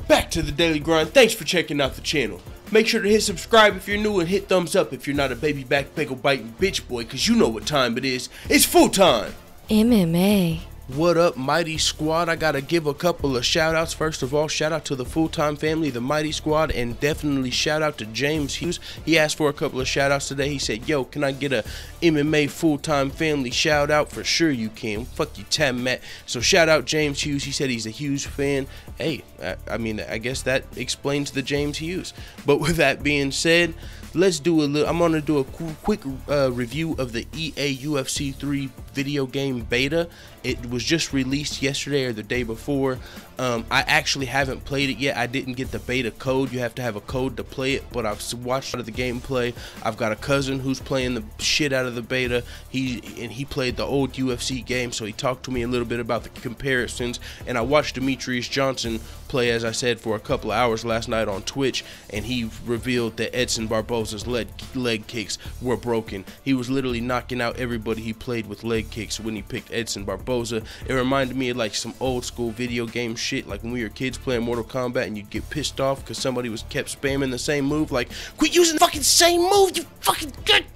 Back to the daily grind. Thanks for checking out the channel. Make sure to hit subscribe if you're new and hit thumbs up if you're not a baby back bagel biting bitch boy, cause you know what time it is. It's full time. MMA. What up, Mighty Squad? I gotta give a couple of shout outs. First of all, shout out to the full-time family, the Mighty Squad, and definitely shout out to James Hughes. He asked for a couple of shout outs today. He said, yo, can I get a MMA full-time family shout out? For sure you can. Fuck you, Tam Matt. So shout out James Hughes. He said he's a Hughes fan. Hey, I mean, I guess that explains the James Hughes. But with that being said, let's do a little. I'm gonna do a quick review of the EA UFC 3 video game beta. It was just released yesterday or the day before. I actually haven't played it yet. I didn't get the beta code. You have to have a code to play it, but I've watched the gameplay. I've got a cousin who's playing the shit out of the beta. He played the old UFC game, so he talked to me a little bit about the comparisons. And I watched Demetrius Johnson play, as I said, for a couple of hours last night on Twitch, and he revealed that Edson Barboza's leg kicks were broken. He was literally knocking out everybody he played with leg kicks when he picked Edson Barboza. It reminded me of like some old school video game shit, like when we were kids playing Mortal Kombat and you'd get pissed off because somebody kept spamming the same move, like, quit using the fucking same move, you fucking good.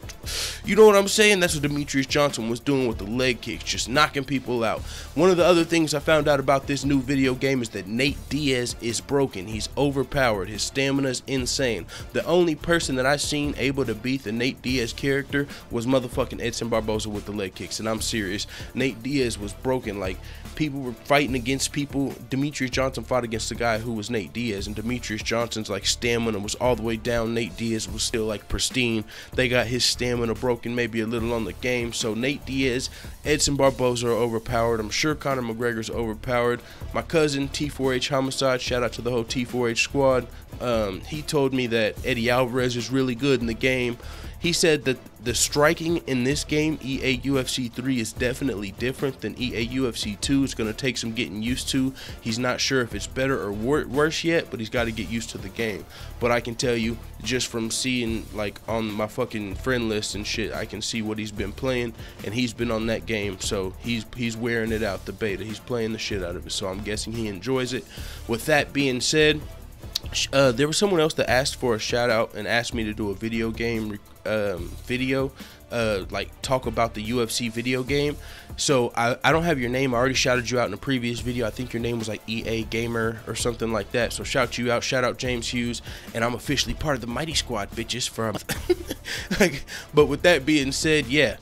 You know what I'm saying? That's what Demetrius Johnson was doing with the leg kicks, just knocking people out. One of the other things I found out about this new video game is that Nate Diaz is broken. He's overpowered. His stamina is insane. The only person that I've seen able to beat the Nate Diaz character was motherfucking Edson Barboza with the leg kicks, and I'm serious. Nate Diaz was broken. Like, people were fighting against people. Demetrius Johnson fought against the guy who was Nate Diaz, and Demetrius Johnson's like stamina was all the way down. Nate Diaz was still like pristine. They got his stamina broken maybe a little on the game. So Nate Diaz, Edson Barboza are overpowered. I'm sure Conor McGregor's overpowered. My cousin T4H Homicide, shout out to the whole T4H squad, he told me that Eddie Alvarez is really good in the game. He said that the striking in this game, EA UFC 3, is definitely different than EA UFC 2. It's going to take some getting used to. He's not sure if it's better or worse yet, but he's got to get used to the game. But I can tell you, just from seeing like on my fucking friend list and shit, I can see what he's been playing, and he's been on that game, so he's wearing it out, the beta. He's playing the shit out of it, so I'm guessing he enjoys it. With that being said, there was someone else that asked for a shout out and asked me to do a video game video, like talk about the UFC video game. So I don't have your name. I already shouted you out in a previous video. I think your name was like EA Gamer or something like that. So shout you out. Shout out James Hughes, and I'm officially part of the Mighty Squad, bitches. But with that being said, yeah.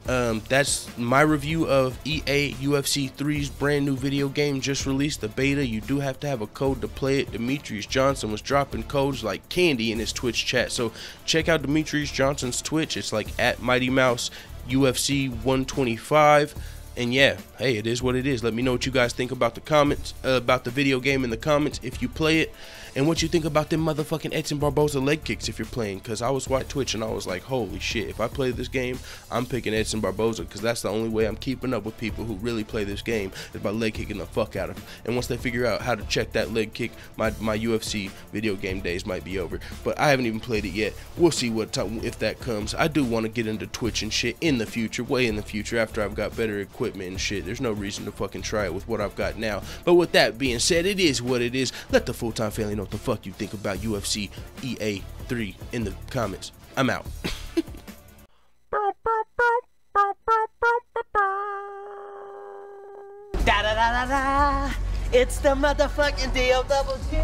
That's my review of EA UFC 3's brand new video game just released, the beta. You do have to have a code to play it. Demetrius Johnson was dropping codes like candy in his Twitch chat, so check out Demetrius Johnson's Twitch. It's like at Mighty Mouse UFC 125. And yeah, hey, it is what it is. Let me know what you guys think about the comments, about the video game in the comments if you play it, and what you think about them motherfucking Edson Barboza leg kicks if you're playing. Because I was watching Twitch and I was like, holy shit, if I play this game, I'm picking Edson Barboza, because that's the only way I'm keeping up with people who really play this game, is by leg kicking the fuck out of them. And once they figure out how to check that leg kick, my UFC video game days might be over. But I haven't even played it yet. We'll see what time, if that comes. I do want to get into Twitch and shit in the future, way in the future, after I've got better equipment and shit. There's no reason to fucking try it with what I've got now. But with that being said, it is what it is. Let the full-time family know what the fuck you think about UFC EA 3 in the comments. I'm out. Da da da da da. It's the motherfucking DOWG.